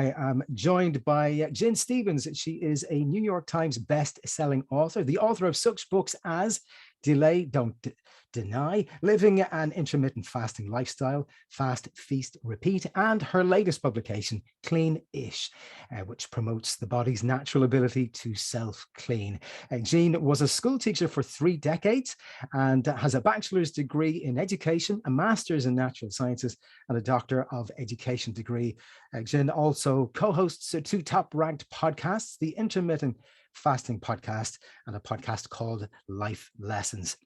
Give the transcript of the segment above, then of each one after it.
I am joined by Jen Stevens. She is a New York Times best-selling author, the author of such books as Delay, Don't Deny, Living an Intermittent Fasting Lifestyle, Fast, Feast, Repeat, and her latest publication, Clean-ish, which promotes the body's natural ability to self-clean. Jean was a school teacher for 3 decades and has a bachelor's degree in education, a master's in natural sciences, and a doctor of education degree. Jean also co-hosts 2 top-ranked podcasts, the Intermittent Fasting Podcast and a podcast called Life Lessons.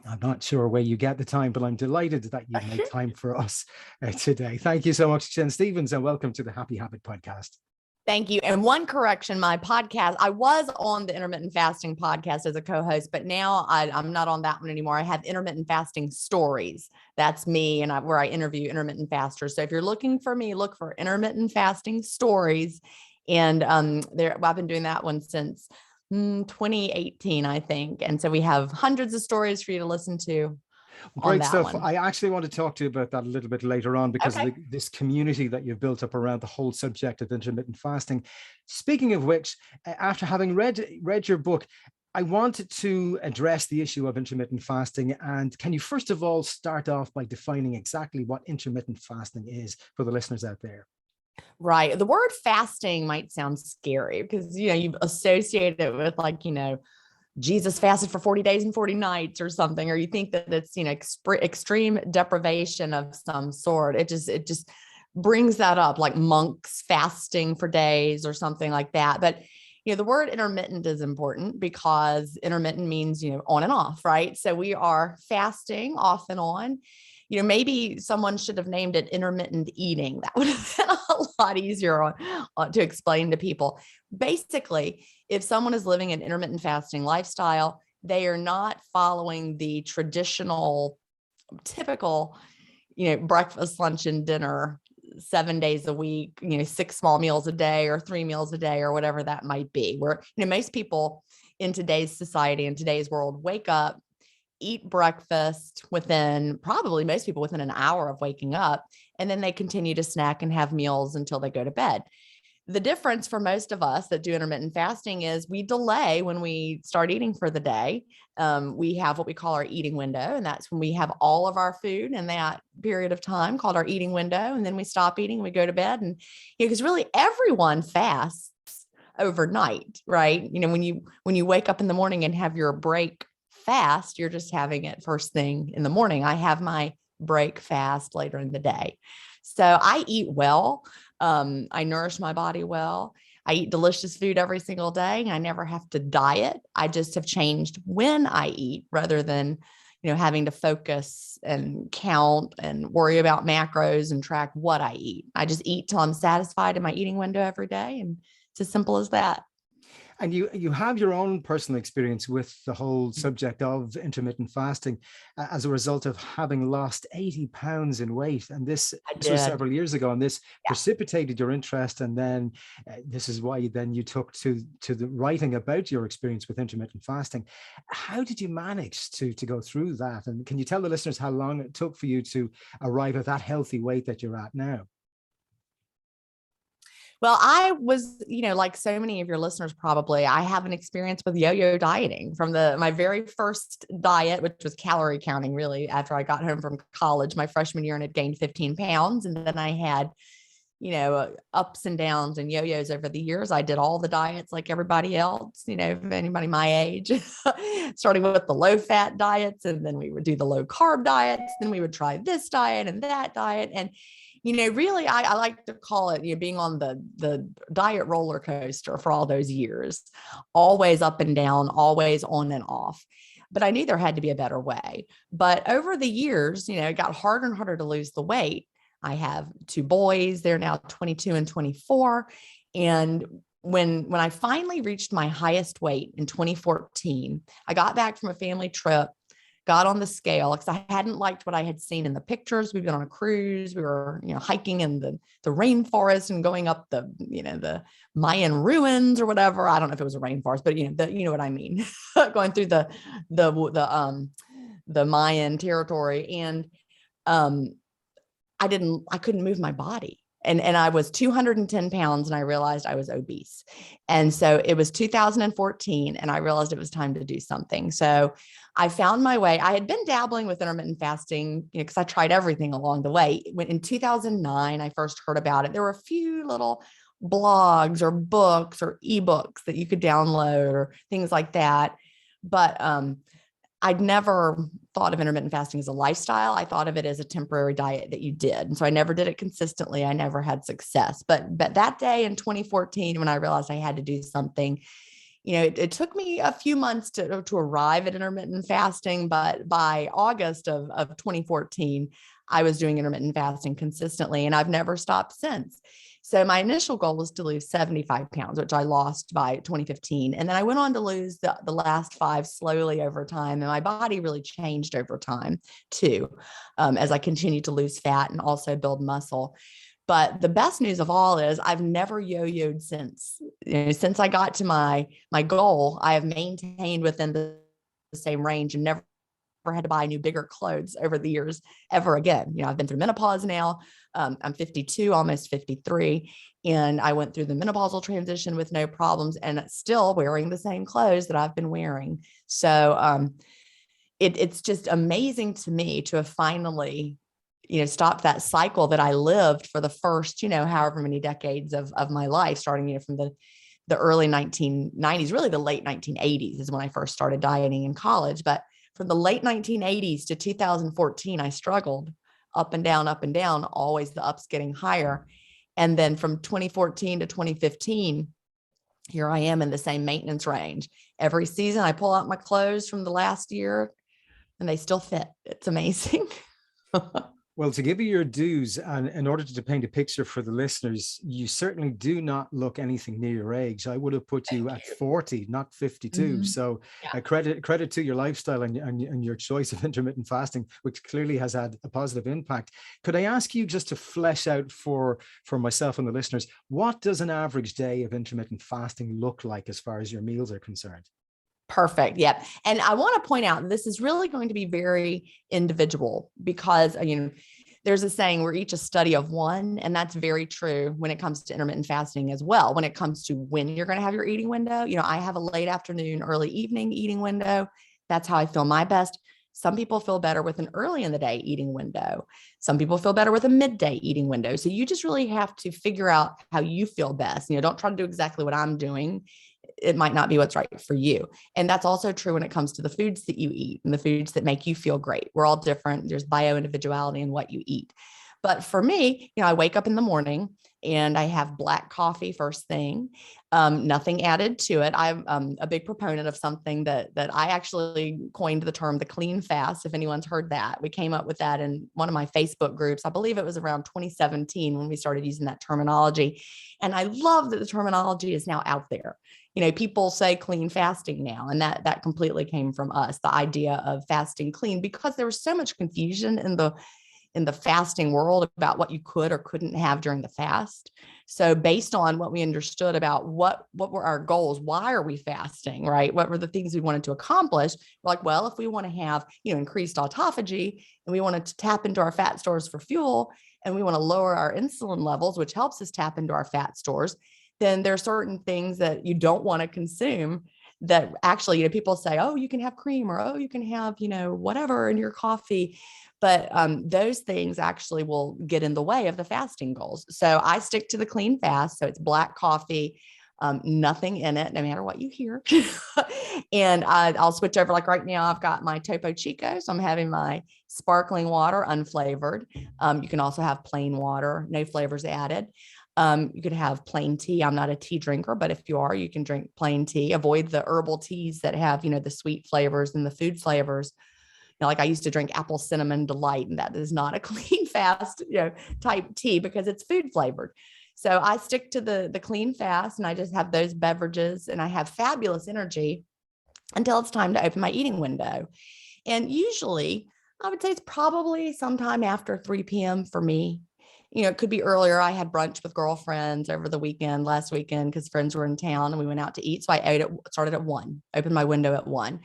I'm not sure where you get the time, but I'm delighted that you make time for us today. Thank you so much, Jen Stevens, and welcome to the Happy Habit Podcast. Thank you. And one correction, my podcast, I was on the Intermittent Fasting Podcast as a co-host, but now I'm not on that one anymore. I have Intermittent Fasting Stories. That's me, and where I interview intermittent fasters. So if you're looking for me, look for Intermittent Fasting Stories. And I've been doing that one since 2018, I think. And so we have hundreds of stories for you to listen to. Great stuff. I actually want to talk to you about that a little bit later on, because of this community that you've built up around the whole subject of intermittent fasting. Speaking of which, after having read your book, I wanted to address the issue of intermittent fasting. And can you first of all start off by defining exactly what intermittent fasting is for the listeners out there? Right. The word fasting might sound scary because, you associate it with Jesus fasted for 40 days and 40 nights or something, or you think that it's, extreme deprivation of some sort. It just brings that up, like monks fasting for days or something like that. But, the word intermittent is important because intermittent means, on and off, right? So we are fasting off and on. Maybe someone should have named it intermittent eating. That would have been a lot easier to explain to people. Basically, if someone is living an intermittent fasting lifestyle, they are not following the traditional, typical, breakfast, lunch, and dinner 7 days a week, 6 small meals a day or 3 meals a day or whatever that might be. Where, most people in today's society, in today's world, wake up, eat breakfast probably most people within an hour of waking up, and then they continue to snack and have meals until they go to bed. The difference for most of us that do intermittent fasting is we delay when we start eating for the day. We have what we call our eating window, and that's when we have all of our food in that period of time called our eating window. And then we stop eating and we go to bed. And because really everyone fasts overnight, right? When you wake up in the morning and have your break fast, you're just having it first thing in the morning. I have my break fast later in the day. So I eat well. I nourish my body well. I eat delicious food every single day. I never have to diet. I just have changed when I eat rather than, having to focus and count and worry about macros and track what I eat. I just eat till I'm satisfied in my eating window every day. And it's as simple as that. And you have your own personal experience with the whole subject of intermittent fasting as a result of having lost 80 pounds in weight. And this was several years ago, and this precipitated your interest. And then this is why then you took to the writing about your experience with intermittent fasting. How did you manage to go through that? And can you tell the listeners how long it took for you to arrive at that healthy weight that you're at now? Well, I was, like so many of your listeners, probably, I have an experience with yo-yo dieting from my very first diet, which was calorie counting, really, after I got home from college, my freshman year, and had gained 15 pounds. And then I had, ups and downs and yo-yos over the years. I did all the diets like everybody else, anybody my age, starting with the low fat diets. And then we would do the low carb diets. Then we would try this diet and that diet. And really, I like to call it, being on the diet roller coaster for all those years, always up and down, always on and off. But I knew there had to be a better way. But over the years, it got harder and harder to lose the weight. I have 2 boys. They're now 22 and 24. And when I finally reached my highest weight in 2014, I got back from a family trip, got on the scale because I hadn't liked what I had seen in the pictures. We've been on a cruise. We were, hiking in the rainforest and going up the Mayan ruins or whatever. I don't know if it was a rainforest, but you know what I mean, going through the Mayan territory. And I couldn't move my body. and I was 210 pounds and I realized I was obese. And so it was 2014 and I realized it was time to do something. So I found my way. I had been dabbling with intermittent fasting, because I tried everything along the way. When in 2009, I first heard about it, there were a few little blogs or books or ebooks that you could download or things like that. But I'd never thought of intermittent fasting as a lifestyle. I thought of it as a temporary diet that you did. And so I never did it consistently. I never had success. But that day in 2014, when I realized I had to do something, it took me a few months to arrive at intermittent fasting. But by August of 2014, I was doing intermittent fasting consistently, and I've never stopped since. So my initial goal was to lose 75 pounds, which I lost by 2015. And then I went on to lose the last 5 slowly over time. And my body really changed over time too, as I continued to lose fat and also build muscle. But the best news of all is I've never yo-yoed since. Since I got to my goal, I have maintained within the same range and never had to buy new, bigger clothes over the years ever again. I've been through menopause now. I'm 52, almost 53. And I went through the menopausal transition with no problems and still wearing the same clothes that I've been wearing. So it's just amazing to me to have finally, stopped that cycle that I lived for the first, however many decades of my life, starting, from the early 1990s, really the late 1980s is when I first started dieting in college. But from the late 1980s to 2014, I struggled up and down, always the ups getting higher. And then from 2014 to 2015, here I am in the same maintenance range. Every season I pull out my clothes from the last year and they still fit. It's amazing. Well, to give you your dues, and in order to paint a picture for the listeners, you certainly do not look anything near your age. I would have put you at 40, not 52. Mhm. So Yeah. credit to your lifestyle and your choice of intermittent fasting, which clearly has had a positive impact. Could I ask you just to flesh out for myself and the listeners, what does an average day of intermittent fasting look like as far as your meals are concerned? Perfect. Yep. And I want to point out this is really going to be very individual because, there's a saying we're each a study of one. And that's very true when it comes to intermittent fasting as well. When it comes to when you're going to have your eating window, I have a late afternoon, early evening eating window. That's how I feel my best. Some people feel better with an early in the day eating window. Some people feel better with a midday eating window. So you just really have to figure out how you feel best. Don't try to do exactly what I'm doing. It might not be what's right for you. And that's also true when it comes to the foods that you eat and the foods that make you feel great. We're all different. There's bio-individuality in what you eat. But for me, I wake up in the morning and I have black coffee first thing, nothing added to it. I'm a big proponent of something that I actually coined the term the clean fast. If anyone's heard that, we came up with that in one of my Facebook groups. I believe it was around 2017 when we started using that terminology. And I love that the terminology is now out there. People say clean fasting now, and that completely came from us, the idea of fasting clean, because there was so much confusion in the fasting world about what you could or couldn't have during the fast. So based on what we understood about what were our goals, why are we fasting, right? What were the things we wanted to accomplish? We're like, well, if we want to have, increased autophagy and we wanted to tap into our fat stores for fuel and we want to lower our insulin levels, which helps us tap into our fat stores, then there are certain things that you don't want to consume that actually, people say, oh, you can have cream or, oh, you can have, whatever in your coffee. But those things actually will get in the way of the fasting goals. So I stick to the clean fast. So it's black coffee, nothing in it, no matter what you hear. And I'll switch over. Like right now, I've got my Topo Chico. So I'm having my sparkling water, unflavored. You can also have plain water, no flavors added. You could have plain tea. I'm not a tea drinker, but if you are, you can drink plain tea. Avoid the herbal teas that have, the sweet flavors and the food flavors. Like I used to drink apple cinnamon delight, and that is not a clean fast, type tea because it's food flavored. So I stick to the clean fast and I just have those beverages and I have fabulous energy until it's time to open my eating window. And usually I would say it's probably sometime after 3 p.m. for me. It could be earlier. I had brunch with girlfriends over the weekend, last weekend, because friends were in town and we went out to eat. So I started at 1, opened my window at 1.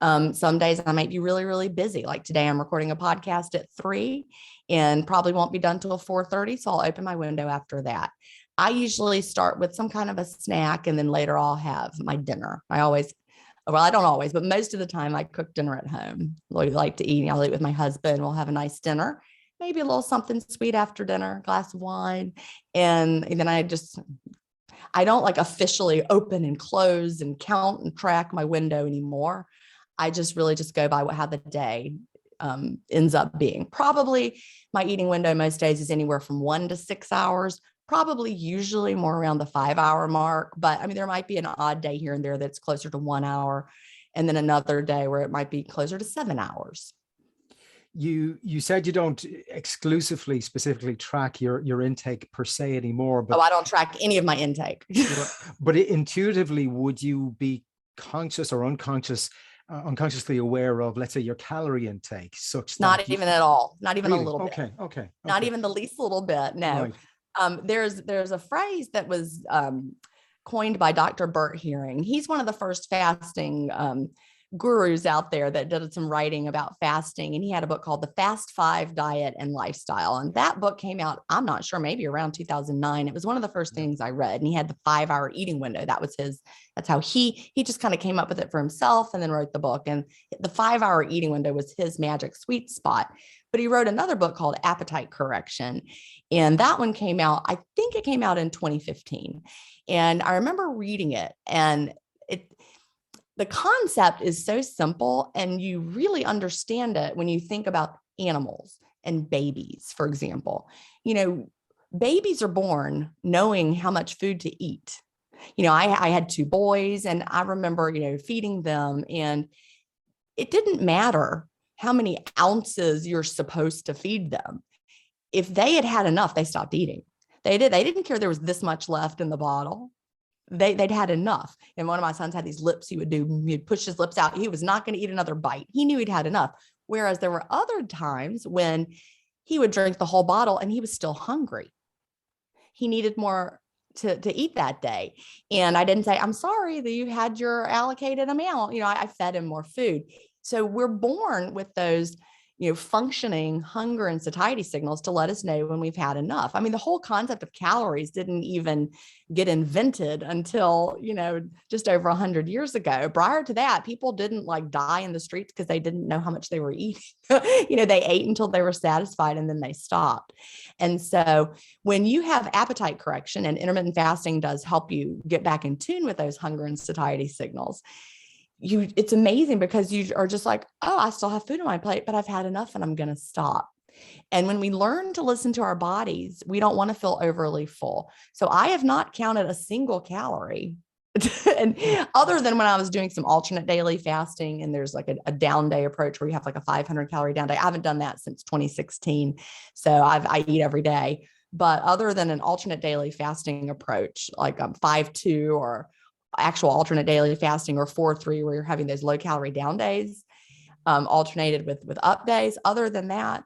Some days I might be really, really busy. Like today, I'm recording a podcast at 3 and probably won't be done till 4:30. So I'll open my window after that. I usually start with some kind of a snack, and then later I'll have my dinner. I don't always, but most of the time I cook dinner at home. I like to eat. I'll eat with my husband. We'll have a nice dinner, maybe a little something sweet after dinner, a glass of wine. And then I don't like officially open and close and count and track my window anymore. I just really just go by how the day ends up being. Probably my eating window most days is anywhere from 1 to 6 hours, probably usually more around the 5-hour mark. But I mean, there might be an odd day here and there that's closer to 1 hour, and then another day where it might be closer to 7 hours. You said you don't exclusively specifically track your intake per se anymore, but I don't track any of my intake. But intuitively, would you be conscious or unconsciously aware of, let's say, your calorie intake, such that not even at all, not even really? a little bit. Okay. Not even the least little bit. No. Right. There's a phrase that was coined by Dr. Bert Hearing. He's one of the first fasting gurus out there that did some writing about fasting. And he had a book called The Fast 5 Diet and Lifestyle. And that book came out, I'm not sure, maybe around 2009. It was one of the first things I read. And he had the 5-hour eating window. That's how he just kind of came up with it for himself and then wrote the book. And the 5-hour eating window was his magic sweet spot. But he wrote another book called Appetite Correction. And that one came out, I think it came out in 2015. And I remember reading it, and the concept is so simple, and you really understand it when you think about animals and babies, for example. Babies are born knowing how much food to eat. I had 2 boys, and I remember, feeding them, and it didn't matter how many ounces you're supposed to feed them. If they had enough, they stopped eating. They didn't care there was this much left in the bottle. They'd had enough. And one of my sons had these lips he'd push his lips out. He was not going to eat another bite. He knew he'd had enough. Whereas there were other times when he would drink the whole bottle and he was still hungry. He needed more to eat that day. And I didn't say, I'm sorry that you had your allocated amount. I fed him more food. So we're born with those functioning hunger and satiety signals to let us know when we've had enough. I mean, the whole concept of calories didn't even get invented until, just over 100 years ago. Prior to that, people didn't die in the streets because they didn't know how much they were eating. They ate until they were satisfied and then they stopped. And so when you have appetite correction, and intermittent fasting does help you get back in tune with those hunger and satiety signals, it's amazing because you are just like, oh, I still have food on my plate, but I've had enough and I'm going to stop. And when we learn to listen to our bodies, we don't want to feel overly full. So I have not counted a single calorie and other than when I was doing some alternate daily fasting, and there's a down day approach where you have a 500 calorie down day. I haven't done that since 2016. So I eat every day, but other than an alternate daily fasting approach, like 5-2 or actual alternate daily fasting, or 4-3, where you're having those low calorie down days, alternated with up days. Other than that,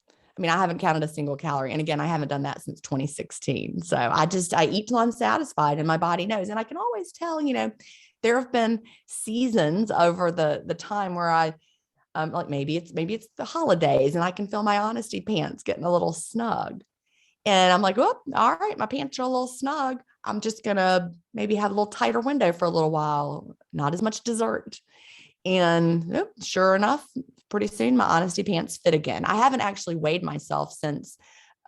I mean, I haven't counted a single calorie. And again, I haven't done that since 2016. So I eat till I'm satisfied, and my body knows. And I can always tell, there have been seasons over the time where I, maybe it's the holidays and I can feel my honesty pants getting a little snug. And I'm like, oh, all right, my pants are a little snug. I'm just going to maybe have a little tighter window for a little while, not as much dessert. And sure enough, pretty soon my honesty pants fit again. I haven't actually weighed myself since,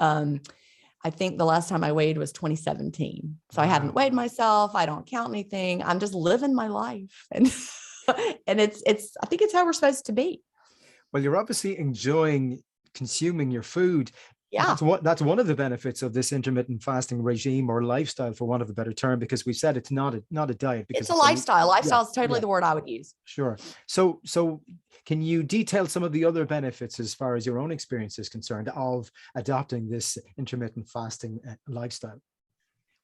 I think the last time I weighed was 2017. So I haven't weighed myself. I don't count anything. I'm just living my life. And, and I think it's how we're supposed to be. Well, you're obviously enjoying consuming your food. Yeah. That's one of the benefits of this intermittent fasting regime, or lifestyle, for want of a better term, because we said it's not a diet. Because it's a lifestyle. Lifestyle is totally the word I would use. Sure. So can you detail some of the other benefits, as far as your own experience is concerned, of adopting this intermittent fasting lifestyle?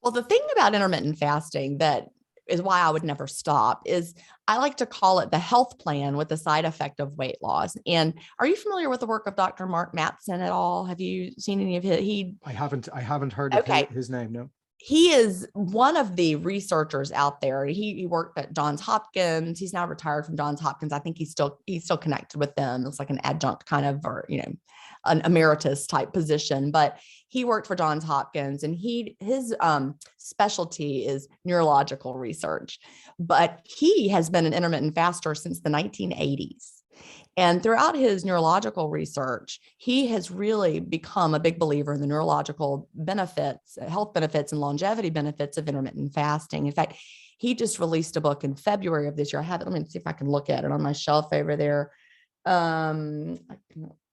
Well, the thing about intermittent fasting that is why I would never stop is I like to call it the health plan with the side effect of weight loss. And are you familiar with the work of Dr. Mark Mattson at all? Have you seen any of his? I haven't heard of his name, no. he is one of the researchers out there. He worked at Johns Hopkins. He's now retired from Johns Hopkins. I think he's still connected with them. It's like an adjunct kind of, or an emeritus type position. But he worked for Johns Hopkins, and his specialty is neurological research. But he has been an intermittent faster since the 1980s. And throughout his neurological research, he has really become a big believer in the neurological benefits, health benefits, and longevity benefits of intermittent fasting. In fact, he just released a book in February of this year. I have it. Let me see if I can look at it on my shelf over there. The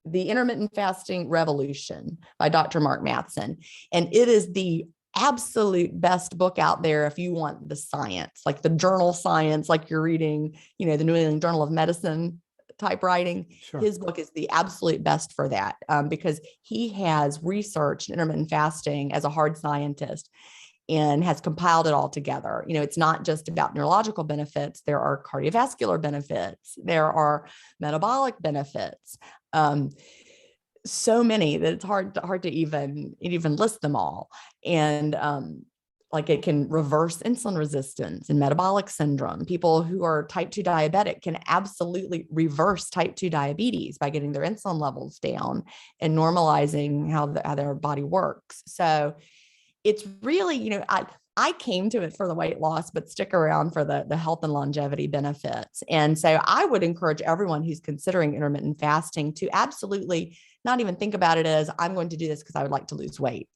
Intermittent Fasting Revolution by Dr. Mark Matheson. And it is the absolute best book out there if you want the science, like the journal science, like you're reading, the New England Journal of Medicine type writing. Sure. His book is the absolute best for that, because he has researched intermittent fasting as a hard scientist and has compiled it all together. It's not just about neurological benefits. There are cardiovascular benefits. There are metabolic benefits. So many that it's hard to even list them all. And like it can reverse insulin resistance and metabolic syndrome. People who are type 2 diabetic can absolutely reverse type 2 diabetes by getting their insulin levels down and normalizing how their body works. So it's really, I came to it for the weight loss, but stick around for the health and longevity benefits. And so I would encourage everyone who's considering intermittent fasting to absolutely not even think about it as, I'm going to do this because I would like to lose weight.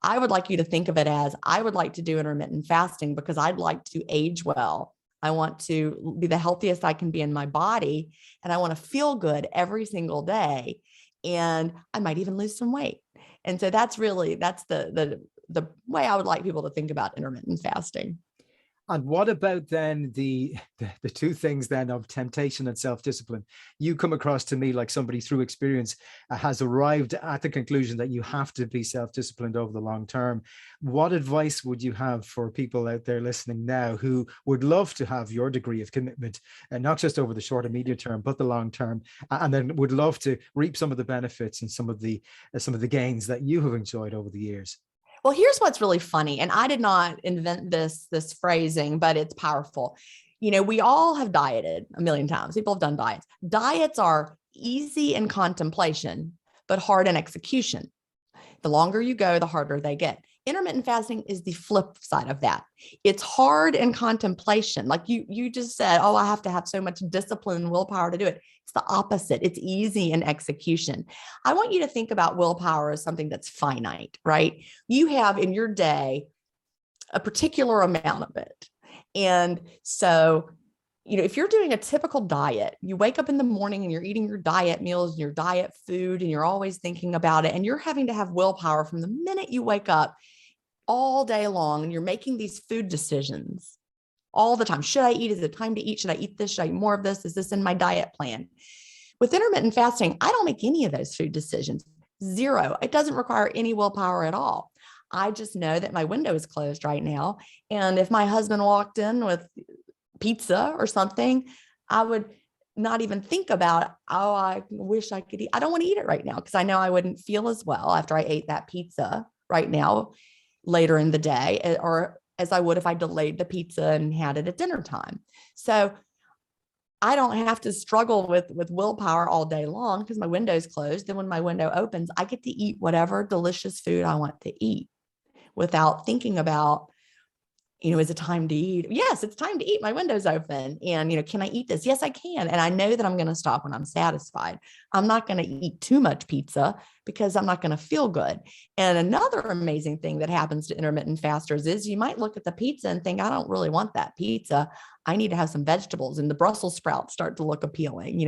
I would like you to think of it as, I would like to do intermittent fasting because I'd like to age well. I want to be the healthiest I can be in my body, and I want to feel good every single day. And I might even lose some weight. And so that's the way I would like people to think about intermittent fasting. And what about then the two things then of temptation and self-discipline? You come across to me like somebody through experience has arrived at the conclusion that you have to be self-disciplined over the long term. What advice would you have for people out there listening now who would love to have your degree of commitment, and not just over the short and medium term, but the long term, and then would love to reap some of the benefits and some of the gains that you have enjoyed over the years? Well, here's what's really funny. And I did not invent this phrasing, but it's powerful. We all have dieted a million times. People have done diets. Diets are easy in contemplation, but hard in execution. The longer you go, the harder they get. Intermittent fasting is the flip side of that. It's hard in contemplation. Like you just said, oh, I have to have so much discipline and willpower to do it. It's the opposite. It's easy in execution. I want you to think about willpower as something that's finite, right? You have in your day a particular amount of it. And so, if you're doing a typical diet, you wake up in the morning and you're eating your diet meals and your diet food, and you're always thinking about it, and you're having to have willpower from the minute you wake up all day long, and you're making these food decisions all the time. Should I eat? Is it time to eat? Should I eat this? Should I eat more of this? Is this in my diet plan? With intermittent fasting, I don't make any of those food decisions. Zero. It doesn't require any willpower at all. I just know that my window is closed right now. And if my husband walked in with pizza or something, I would not even think about, oh, I wish I could eat. I don't want to eat it right now because I know I wouldn't feel as well after I ate that pizza right now later in the day, or as I would if I delayed the pizza and had it at dinner time. So I don't have to struggle with willpower all day long because my window is closed. Then when my window opens, I get to eat whatever delicious food I want to eat without thinking about, is it time to eat? Yes, it's time to eat. My window's open. And, can I eat this? Yes, I can. And I know that I'm going to stop when I'm satisfied. I'm not going to eat too much pizza because I'm not going to feel good. And another amazing thing that happens to intermittent fasters is you might look at the pizza and think, I don't really want that pizza. I need to have some vegetables, and the Brussels sprouts start to look appealing.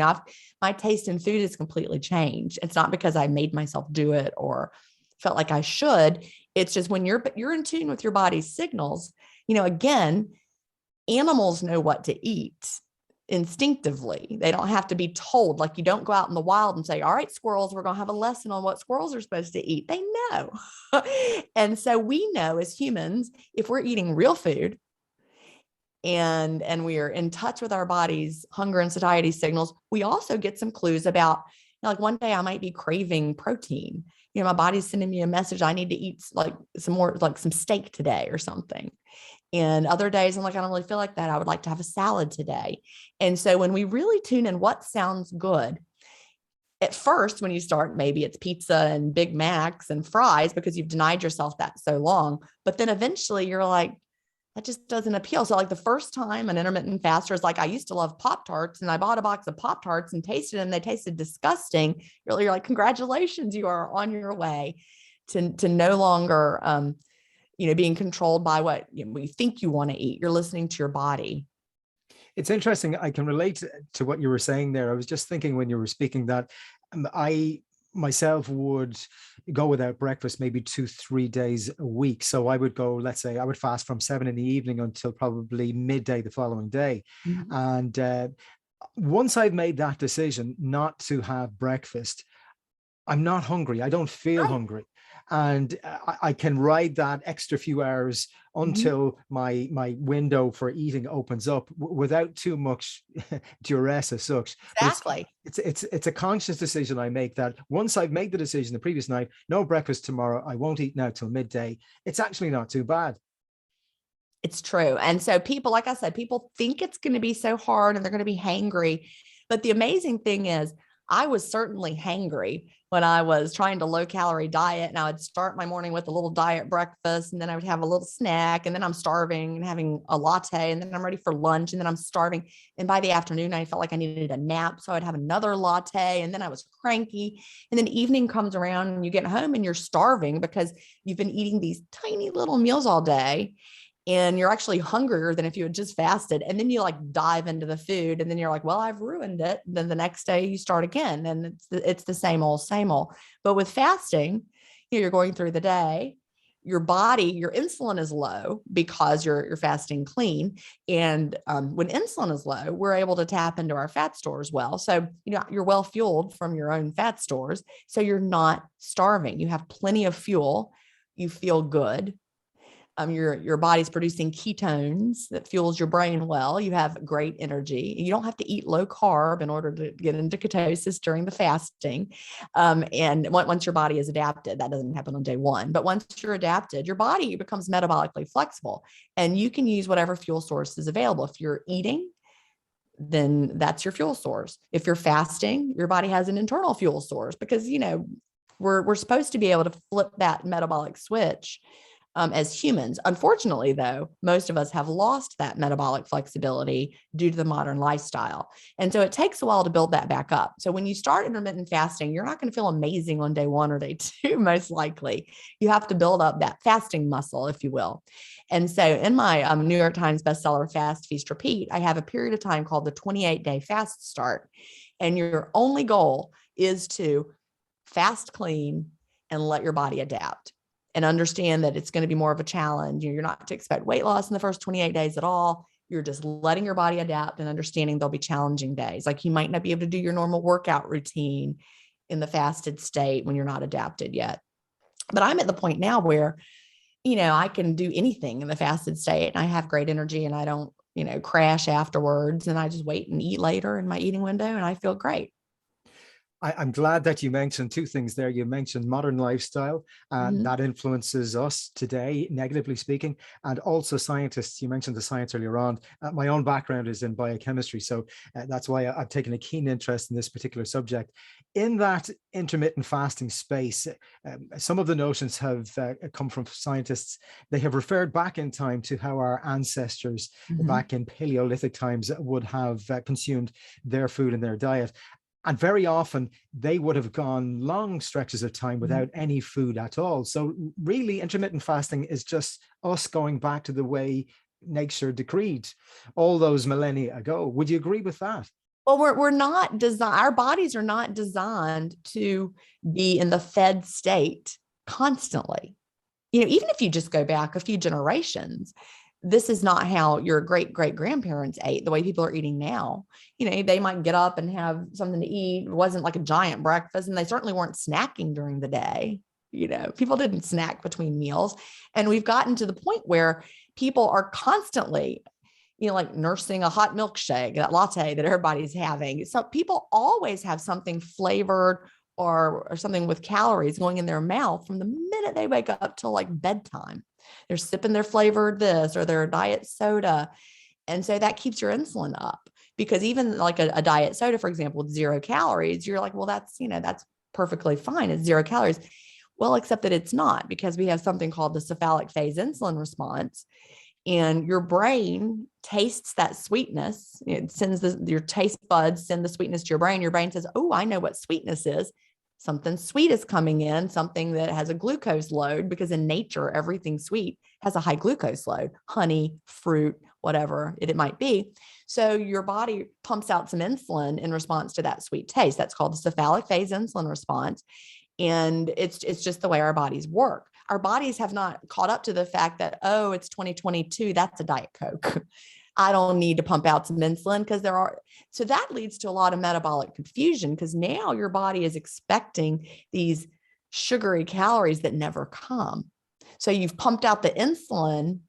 My taste in food has completely changed. It's not because I made myself do it or felt like I should. It's just when you're in tune with your body's signals. Again, animals know what to eat instinctively. They don't have to be told. Like, you don't go out in the wild and say, all right, squirrels, we're going to have a lesson on what squirrels are supposed to eat. They know. And so we know as humans, if we're eating real food and we are in touch with our body's hunger and satiety signals, we also get some clues about, like one day I might be craving protein. my body's sending me a message. I need to eat like some more, like some steak today or something. And other days I'm like, I don't really feel like that. I would like to have a salad today. And so when we really tune in what sounds good, at first, when you start, maybe it's pizza and Big Macs and fries because you've denied yourself that so long. But then eventually you're like, that just doesn't appeal. So like the first time an intermittent faster is like, I used to love Pop-Tarts and I bought a box of Pop-Tarts and tasted them. They tasted disgusting. You're like, congratulations, you are on your way to no longer, being controlled by what you think you want to eat. You're listening to your body. It's interesting. I can relate to what you were saying there. I was just thinking when you were speaking that I myself would go without breakfast maybe 2-3 days a week. So I would go, let's say I would fast from 7 in the evening until probably midday the following day. Mm-hmm. And once I've made that decision not to have breakfast, I'm not hungry. I don't feel hungry. And I can ride that extra few hours until my window for eating opens up without too much duress as such. Exactly. It's a conscious decision I make that once I've made the decision the previous night, no breakfast tomorrow, I won't eat now till midday. It's actually not too bad. It's true. And so people, like I said, people think it's going to be so hard and they're going to be hangry. But the amazing thing is, I was certainly hangry when I was trying to low calorie diet, and I would start my morning with a little diet breakfast, and then I would have a little snack, and then I'm starving and having a latte, and then I'm ready for lunch, and then I'm starving. And by the afternoon, I felt like I needed a nap. So I'd have another latte, and then I was cranky. And then evening comes around and you get home and you're starving because you've been eating these tiny little meals all day. And you're actually hungrier than if you had just fasted. And then you like dive into the food and then you're like, well, I've ruined it. And then the next day you start again and it's the same old, same old. But with fasting, you're going through the day, your body, your insulin is low because you're fasting clean. And when insulin is low, we're able to tap into our fat stores well. So, you're well fueled from your own fat stores. So you're not starving. You have plenty of fuel. You feel good. Your body's producing ketones that fuels your brain well. You have great energy. You don't have to eat low carb in order to get into ketosis during the fasting. And once your body is adapted, that doesn't happen on day one, but once you're adapted, your body becomes metabolically flexible and you can use whatever fuel source is available. If you're eating, then that's your fuel source. If you're fasting, your body has an internal fuel source because, we're supposed to be able to flip that metabolic switch as humans. Unfortunately, though, most of us have lost that metabolic flexibility due to the modern lifestyle. And so it takes a while to build that back up. So when you start intermittent fasting, you're not going to feel amazing on day one or day two, most likely. You have to build up that fasting muscle, if you will. And so in my New York Times bestseller, Fast, Feast, Repeat, I have a period of time called the 28-day fast start. And your only goal is to fast clean and let your body adapt. And understand that it's going to be more of a challenge. You're not to expect weight loss in the first 28 days at all. You're just letting your body adapt and understanding there'll be challenging days. Like you might not be able to do your normal workout routine in the fasted state when you're not adapted yet. But I'm at the point now where, I can do anything in the fasted state and I have great energy and I don't, crash afterwards. And I just wait and eat later in my eating window and I feel great. I'm glad that you mentioned two things there. You mentioned modern lifestyle, and that influences us today, negatively speaking, and also scientists. You mentioned the science earlier on. My own background is in biochemistry, so that's why I've taken a keen interest in this particular subject. In that intermittent fasting space, some of the notions have come from scientists. They have referred back in time to how our ancestors back in Paleolithic times would have consumed their food and their diet. And very often they would have gone long stretches of time without any food at all. So really intermittent fasting is just us going back to the way nature decreed all those millennia ago. Would you agree with that? Well, we're not designed, our bodies are not designed to be in the fed state constantly. Even if you just go back a few generations, this is not how your great grandparents ate the way people are eating now. They might get up and have something to eat. It wasn't like a giant breakfast, and they certainly weren't snacking during the day. People didn't snack between meals. And we've gotten to the point where people are constantly, like nursing a hot milkshake, that latte that everybody's having. So people always have something flavored or something with calories going in their mouth from the minute they wake up till like bedtime. They're sipping their flavored this or their diet soda. And so that keeps your insulin up, because even like a diet soda, for example, with 0 calories, you're like, well, that's perfectly fine. It's 0 calories. Well, except that it's not, because we have something called the cephalic phase insulin response. And your brain tastes that sweetness. It sends your taste buds send the sweetness to your brain. Your brain says, oh, I know what sweetness is. Something sweet is coming in, something that has a glucose load, because in nature, everything sweet has a high glucose load, honey, fruit, whatever it might be. So your body pumps out some insulin in response to that sweet taste. That's called the cephalic phase insulin response. And it's just the way our bodies work. Our bodies have not caught up to the fact that, oh, it's 2022, that's a Diet Coke. I don't need to pump out some insulin, because so that leads to a lot of metabolic confusion, because now your body is expecting these sugary calories that never come. So you've pumped out the insulin,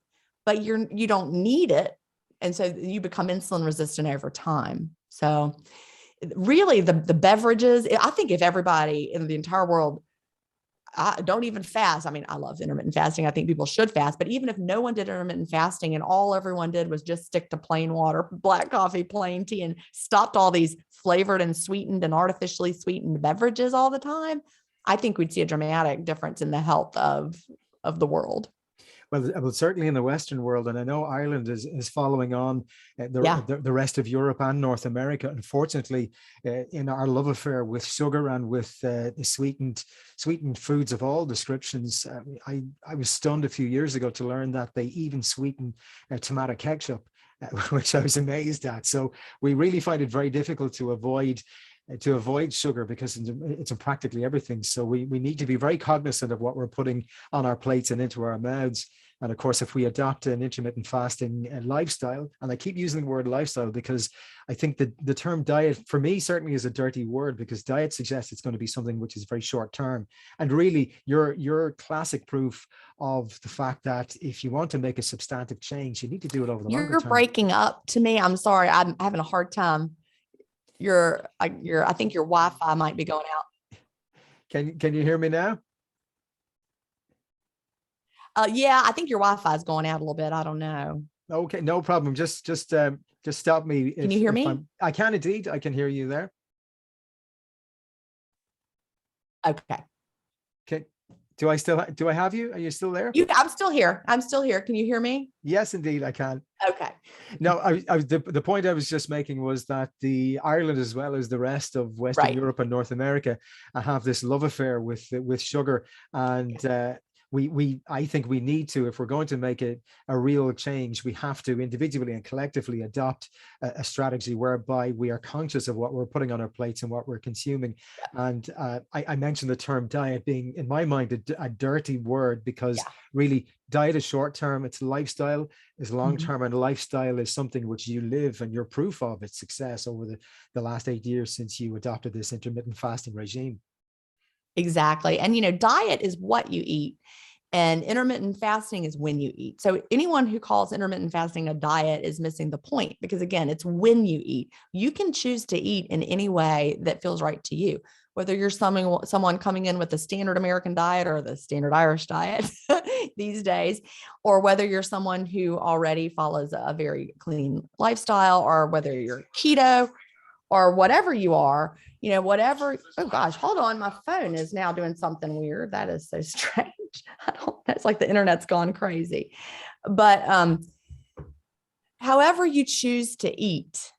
but you don't need it. And so you become insulin resistant over time. So really the beverages, I think if everybody in the entire world don't even fast. I mean, I love intermittent fasting. I think people should fast, but even if no one did intermittent fasting and all everyone did was just stick to plain water, black coffee, plain tea, and stopped all these flavored and sweetened and artificially sweetened beverages all the time, I think we'd see a dramatic difference in the health of the world. Well, certainly in the Western world, and I know Ireland is following on the rest of Europe and North America. Unfortunately, in our love affair with sugar and with the sweetened foods of all descriptions, I was stunned a few years ago to learn that they even sweeten tomato ketchup, which I was amazed at. So we really find it very difficult to avoid sugar, because it's in practically everything. So we need to be very cognizant of what we're putting on our plates and into our mouths. And of course, if we adopt an intermittent fasting lifestyle, and I keep using the word lifestyle because I think that the term diet for me certainly is a dirty word, because diet suggests it's going to be something which is very short term. And really, you're classic proof of the fact that if you want to make a substantive change, you need to do it over the longer term. You're breaking up to me. I'm sorry. I'm having a hard time. I think your Wi-Fi might be going out. Can you hear me now? Yeah, I think your Wi-Fi is going out a little bit. I don't know. Okay, no problem. Just stop me. Can you hear me? I can indeed. I can hear you there. Okay. Okay. Do I have you? Are you still there? I'm still here. Can you hear me? Yes, indeed, I can. Okay. No, the point I was just making was that the Ireland, as well as the rest of Western Europe and North America, have this love affair with sugar, and I think we need to, if we're going to make it a real change, we have to individually and collectively adopt a strategy whereby we are conscious of what we're putting on our plates and what we're consuming. And I mentioned the term diet being, in my mind, a dirty word, because really diet is short term, it's lifestyle is long term, and lifestyle is something which you live, and you're proof of its success over the last 8 years since you adopted this intermittent fasting regime. Exactly. And, diet is what you eat, and intermittent fasting is when you eat. So anyone who calls intermittent fasting a diet is missing the point, because again, it's when you eat. You can choose to eat in any way that feels right to you, whether you're someone coming in with the standard American diet or the standard Irish diet these days, or whether you're someone who already follows a very clean lifestyle, or whether you're keto, or whatever you are, whatever. Oh gosh, hold on. My phone is now doing something weird. That is so strange. That's like the internet's gone crazy. But however you choose to eat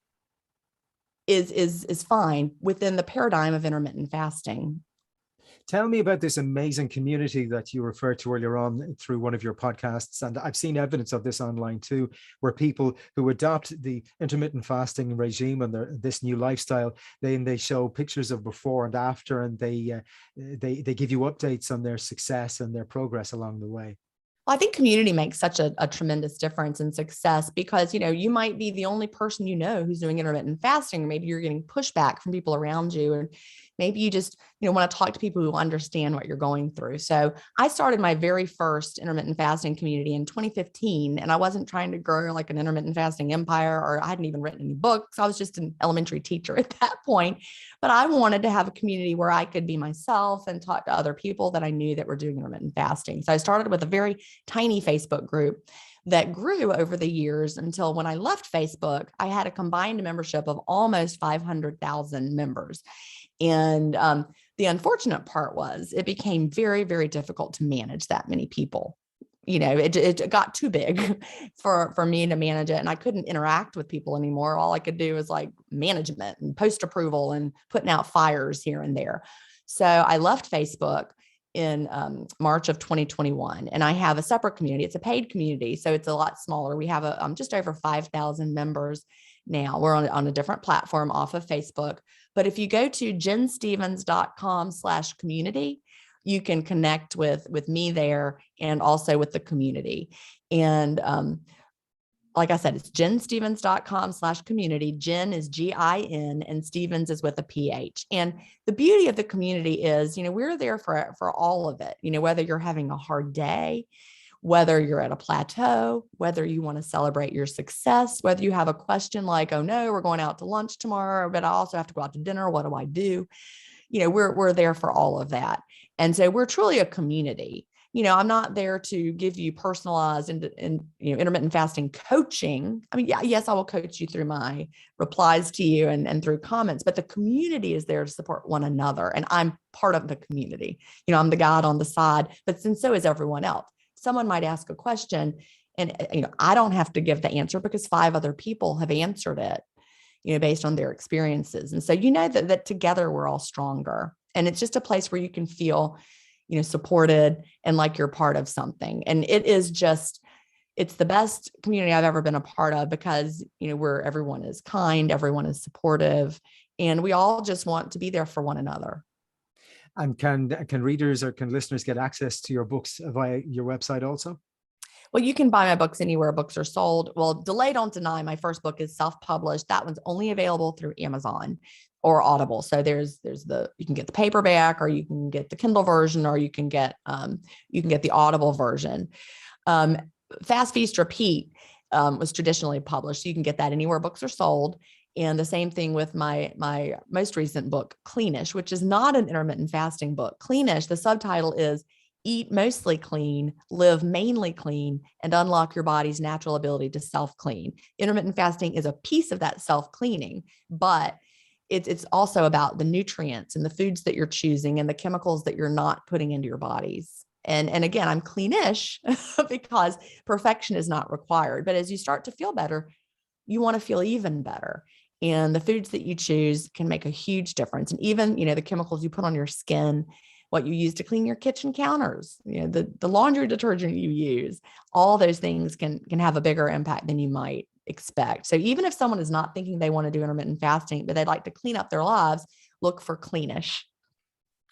is fine within the paradigm of intermittent fasting. Tell me about this amazing community that you referred to earlier on through one of your podcasts. And I've seen evidence of this online too, where people who adopt the intermittent fasting regime and this new lifestyle, they show pictures of before and after, and they give you updates on their success and their progress along the way. Well, I think community makes such a tremendous difference in success, because, you might be the only person who's doing intermittent fasting. Maybe you're getting pushback from people around you, and maybe you just, want to talk to people who understand what you're going through. So I started my very first intermittent fasting community in 2015, and I wasn't trying to grow like an intermittent fasting empire, or I hadn't even written any books. I was just an elementary teacher at that point, but I wanted to have a community where I could be myself and talk to other people that I knew that were doing intermittent fasting. So I started with a very tiny Facebook group that grew over the years until when I left Facebook, I had a combined membership of almost 500,000 members. And the unfortunate part was it became very, very difficult to manage that many people. It got too big for me to manage it. And I couldn't interact with people anymore. All I could do was like management and post approval and putting out fires here and there. So I left Facebook in March of 2021. And I have a separate community. It's a paid community, so it's a lot smaller. We have just over 5,000 members now. We're on a different platform off of Facebook. But if you go to jenstevens.com/community, you can connect with me there and also with the community. And like I said, it's jenstevens.com/community. Jen is Gin and Stevens is with a PH. And the beauty of the community is, we're there for all of it. Whether you're having a hard day, whether you're at a plateau, whether you want to celebrate your success, whether you have a question like, oh no, we're going out to lunch tomorrow, but I also have to go out to dinner. What do I do? We're there for all of that. And so we're truly a community. I'm not there to give you personalized and intermittent fasting coaching. I mean, yes, I will coach you through my replies to you and through comments, but the community is there to support one another. And I'm part of the community. I'm the guide on the side, but so is everyone else. Someone might ask a question and, I don't have to give the answer because 5 other people have answered it, based on their experiences. And so, that together we're all stronger. And it's just a place where you can feel supported and like you're part of something. And it's the best community I've ever been a part of because, where everyone is kind, everyone is supportive, and we all just want to be there for one another. And can readers or can listeners get access to your books via your website also? Well, you can buy my books anywhere books are sold. Well, Delay Don't Deny, my first book, is self-published. That one's only available through Amazon or Audible. So you can get the paperback, or you can get the Kindle version, or you can get the Audible version. Fast Feast Repeat was traditionally published. So you can get that anywhere books are sold. And the same thing with my most recent book, Cleanish, which is not an intermittent fasting book. Cleanish, the subtitle is Eat Mostly Clean, Live Mainly Clean, and Unlock Your Body's Natural Ability to Self-Clean. Intermittent fasting is a piece of that self-cleaning, but it's also about the nutrients and the foods that you're choosing and the chemicals that you're not putting into your bodies. And again, I'm cleanish because perfection is not required. But as you start to feel better, you want to feel even better. And the foods that you choose can make a huge difference. And even, the chemicals you put on your skin, what you use to clean your kitchen counters, the laundry detergent you use, all those things can have a bigger impact than you might expect. So even if someone is not thinking they want to do intermittent fasting, but they'd like to clean up their lives, look for Cleanish.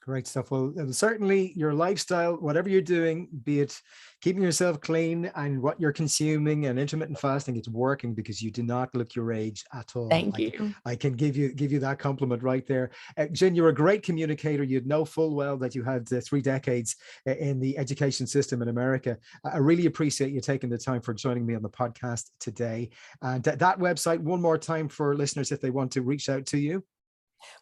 Great stuff. Well, certainly your lifestyle, whatever you're doing, be it keeping yourself clean and what you're consuming and intermittent fasting, it's working because you do not look your age at all. Thank you. I can give you that compliment right there. Jen, you're a great communicator. You'd know full well that you had 3 decades in the education system in America. I really appreciate you taking the time for joining me on the podcast today. And that website, one more time for listeners if they want to reach out to you.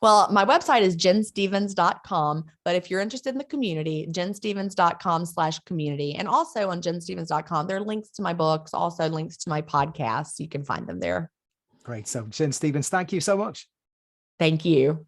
Well, my website is jenstevens.com, but if you're interested in the community, jenstevens.com/community. And also on jenstevens.com, there are links to my books, also links to my podcasts. You can find them there. Great. So Jen Stevens, thank you so much. Thank you.